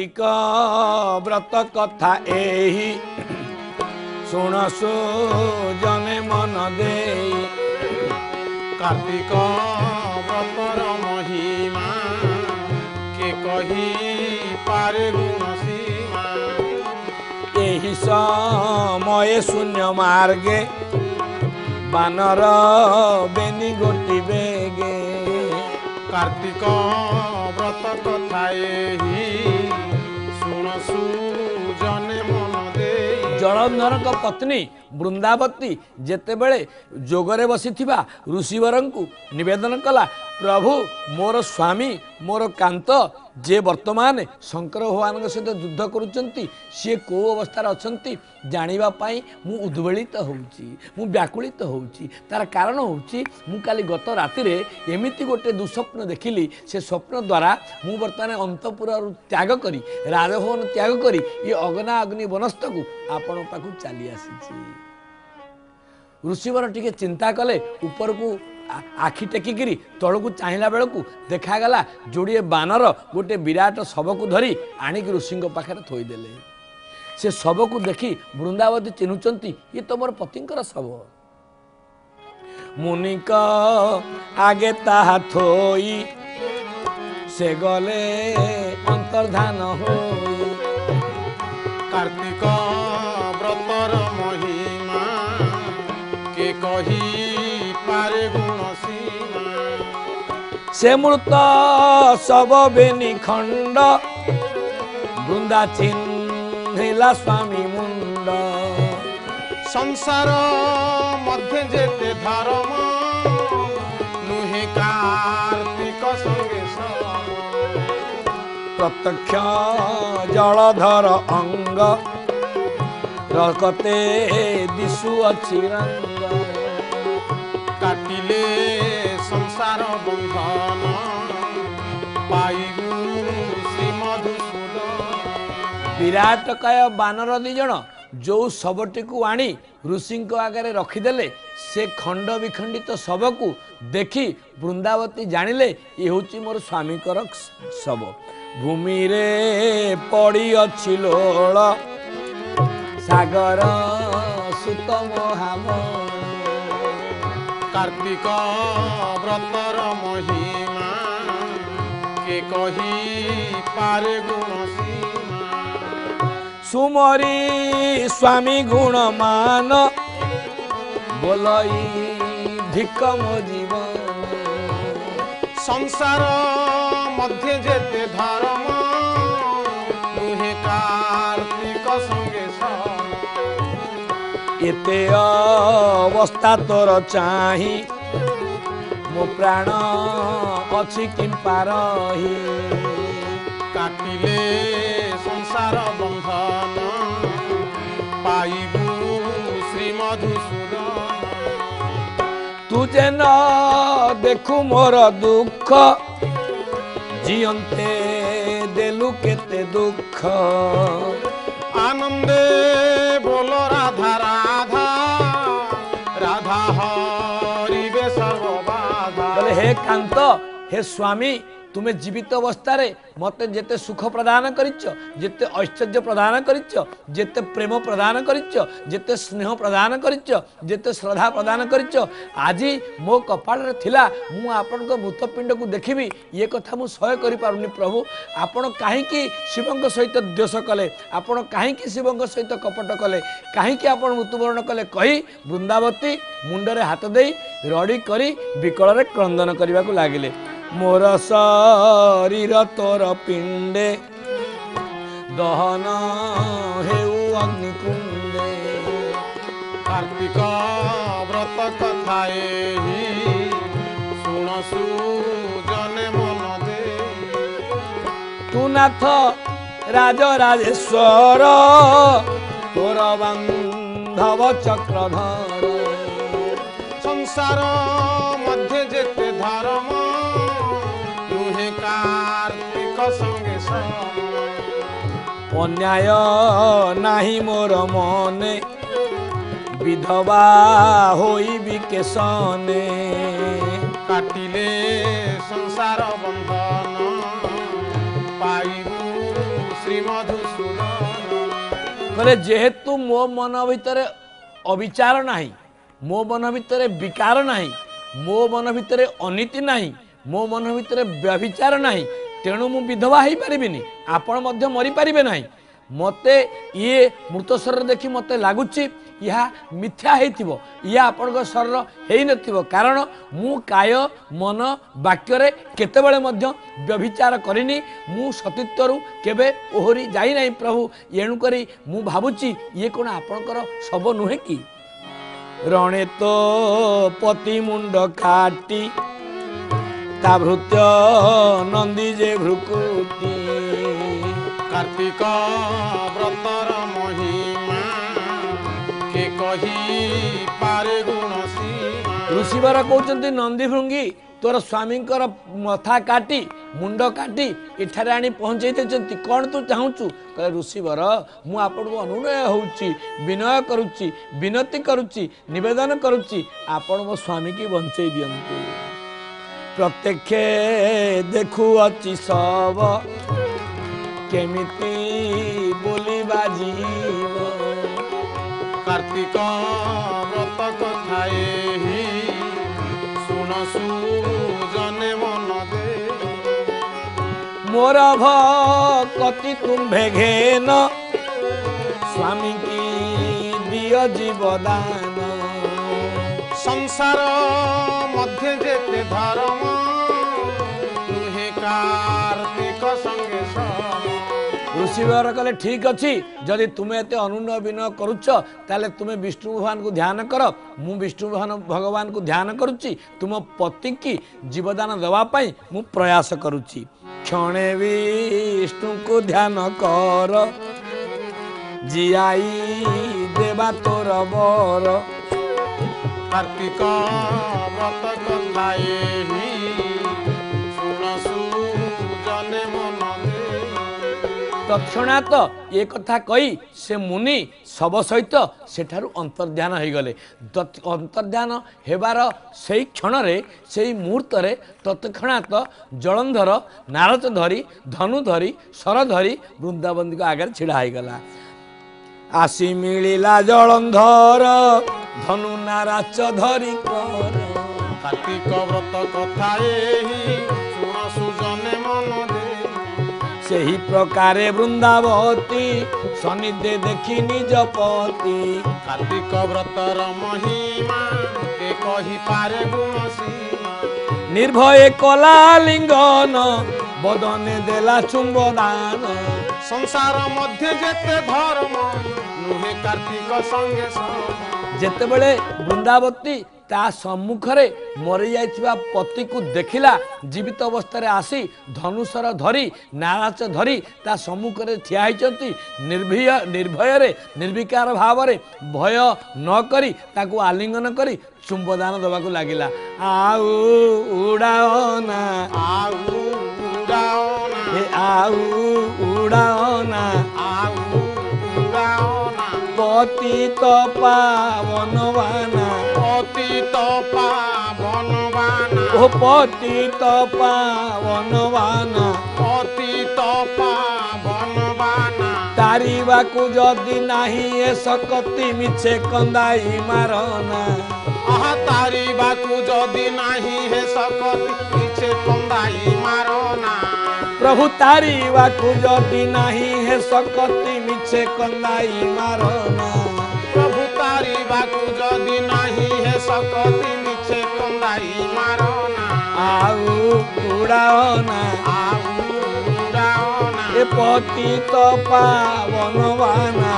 कार्तिक व्रत कथा एही शुणसु जने मन दे कार्तिक व्रतर महिमा के कही पारे गुण सीमा एही समय शून्य मार्गे बानर बेनी गोटी बेगे कार्तिक व्रत कथा एही शुणसु जने मन दे जलंधर का पत्नी वृंदावती जेतेबेले जोगरे बसिथिबा ऋषिवरंकु निवेदन कला प्रभु मोर स्वामी मोर कांत जे वर्तमान शंकर भगवान सहित युद्ध करुचंती सी को अवस्था अच्छी जानिबा पाई मु उद्वेलित होउची मु व्याकुलित होउची तार कारण होउची मु काली गत राति रे एमिति गोटे दुस्वप्न देखिली से स्वप्न द्वारा मु वर्तमान अंतपुर त्याग करी राजभवन त्याग करी ये अग्ना अग्नि वनस्थ को आपण पाखु चली आसी ऋषिवर टिके चिंता कले ऊपर को आखि टेकिकी तलू चाहला बेलू देखागला जोड़े बानर गोटे विराट शव को धरी आणिक ऋषि पाखे थोईदेले से शव को देखी वृंदावती चिन्हुचंती ये तो मोर पतिंकर शव मुनिक आगे ताहा थोई से गले अंतर्धान होई कार्तिक व्रतर महिमा के कही पारे गुण सीमा से मृत सब बेनी खंड वृंदा चिन्हिला स्वामी मुंड संसार मध्य जेते धर्म नुहे कार्तिक संगे सम प्रत्यक्ष जलधर अंग रकते दिशु अच्छी रंग काटिले संसार बंधन पाइबु श्री मधुसूदन विराट काय बानर दिजन जो शवटी को आनी ऋषि आगे रखिदेले से खंड विखंडित शव को देखी वृंदावती जानिले ये हूँ मोर स्वामीकर शव भूमि रे पड़ी अच्छी लोल सागर सुत महामण कार्तिक व्रतर महिमा के कही पारे गुण सीमा सुमरी स्वामी गुण मान बोलई धिकम जीवन संसार मध्य जेते धर्म नुहे कार्तिक संगे सम एते अवस्था तोर चाही मो प्राण अछि किंपा रही काटिले संसार बंधन पाइबु श्री मधुसूदन तुझे न देखु मोर दुख जियंते देलु केते दुख आनंदे बोलो राधा राधा राधा हरिबे सर्वबाधा बोले हे कांत हे स्वामी तुम्हें जीवित अवस्था मते जेते सुख प्रदान करिच्छ जेते ऐश्वर्य प्रदान करिच्छ जेते प्रेम प्रदान करिच्छ जेते स्नेह प्रदान करिच्छ जेते श्रद्धा प्रदान करिच्छ आज मो कपाल रे थिला मु आपन को मृतपिंड को देखिबी ये कथा मु सह्य करि पारुनी प्रभु आपण काहेकि शिवंक सहित द्वेष कले आपण काहेकि शिवंक सहित कपट कले काहेकि आपण मृत्युवरण कले कही वृंदावती मुंडरे हाथ देई रड़ी करी विकल रे क्रंदन करबा को लागिले मोर शरीर तोर पिंडे दहन हेउ अग्निकुंडे कार्तिक व्रत कथा एही शुणसु जने मन दे तू नाथ राजराजेश्वर तोर बांधव चक्रधर संसार मध्य जेते धर्म नुहे कार्तिक संगे सम अन्याय नाही मोर मने विधवा होई केशने काटिले संसार बंधन पाइबु श्री कहले जेहेतु मो मन भितर अविचार नाही, मो मन भितर विकार नाही, मो मन भितर अनीति नाही, मो मन भितर व्यभिचार नाही, तेणु मु विधवा हो पारिबिनी, आपण मध्य मरी पारिबे नाही। मते ये मृत शरीर देखि मते लागुची यह मिथ्या हेतिबो, या आपन शरीर हेई नथिबो, कारण मु काय मन वाक्य केतेबेले मध्य व्यभिचार करिनी, मु सतीत्वरु केबे ओहरी जाई नाही प्रभु। एणु करी मु भाबुची ये कोन आपनकर सब नुहे कि? रणे तो पति मुंड काटी ता भृत्य नंदी जे भ्रुकुटी। कार्तिक व्रतर महिमा के कही पारे गुण सीमा। ऋषिवर कहते नंदी भृंगी तोर स्वामी मथा काटी मुंड काटी इठारे आनी पहुँचे देते, कौन तू चाहूचु? कहे ऋषिवर मु आपन को अनुनय होउची, विनय करुच्ची, विनती करुच्ची, निवेदन करुच्ची, आपन मो स्वामी की बंचई दियंतु। प्रत्यक्ष देखु अछि सब केमिति बोली बाजीव। कार्तिक व्रत कथाए ही सुन सुजने मन दे। मोर भक्ति तुम्भे घेन स्वामी की दिय जीवदान। संसार मध्य जेते धर्म नुहे कार्तिक संगे सम। ऋषिवर कहले ठीक अच्छी, जदि तुम्हें एते अनुनय विनय करुच ताले तुम्हें विष्णु भगवान को ध्यान कर, मु विष्णु भगवान को ध्यान करुच्ची, तुम पति की जीवदान देवा पाई मु प्रयास करुच्ची। क्षणे विष्णु को ध्यान कर जियाई देवा तोर बर। कार्तिक व्रत कथाए ही सुन सुजने मन दे। तत्क्षणात ये कथा कही से मुनि सब सहित सेठारु अंतर्ध्यान हो गले। अंतर्ध्यान हेबार से क्षण से मुहूर्त तत्क्षणात जलंधर नारच धरी धनु धरी शर धरी वृंदावन को आगे छिड़ा हो गला। आसी मिलिला जलंधर धनु नाराच धरी कर। कार्तिक व्रत कथाए ही सुन सुजने मन दे। सही प्रकारे वृंदावती सनिधे देखी निज पति। कार्तिक व्रतर महिमा के कही पारे गुण सीमा। निर्भय कला लिंगन बदने देला चुंबदान। संसार मध्य जेते धर्म नुहे कार्तिक संगे सम। जेतेबेले वृंदावती ता सम्मुखरे मरी जाइथिबा पति को देखिला, जीवित अवस्था आसी धनुषर धरी नाराच धरी ता सम्मुखरे ठिया होइचंती। निर्भय रे निर्विकार भाव रे भय न करी ताकू आलिंगन करी चुंबदान देवाकू लागिला। आउ उड़ाओ ना, आउ उड़ाओ ना, हे आउ उड़ाओ ना, आउ उड़ाओ ना। पतित पावनवाना, पतित पावनवाना, ओ पतित पावनवाना। पतित पावनवाना। तारिबाकू जदि नाही ए सकति मिछे कंदाई मारना। आहा तारिबाकू जदि नाही हे सकति मिछे कंदाई मारना। प्रभु तारिबाकू जदि नाही हे सकति मिछे कंदाई मारना। प्रभु तारिबाकू जदि नाही हे सकति मिछे कंदाई मारना। आउ उड़ाओ ना, आउ उड़ाओ ना। ए पतित पावनवाना,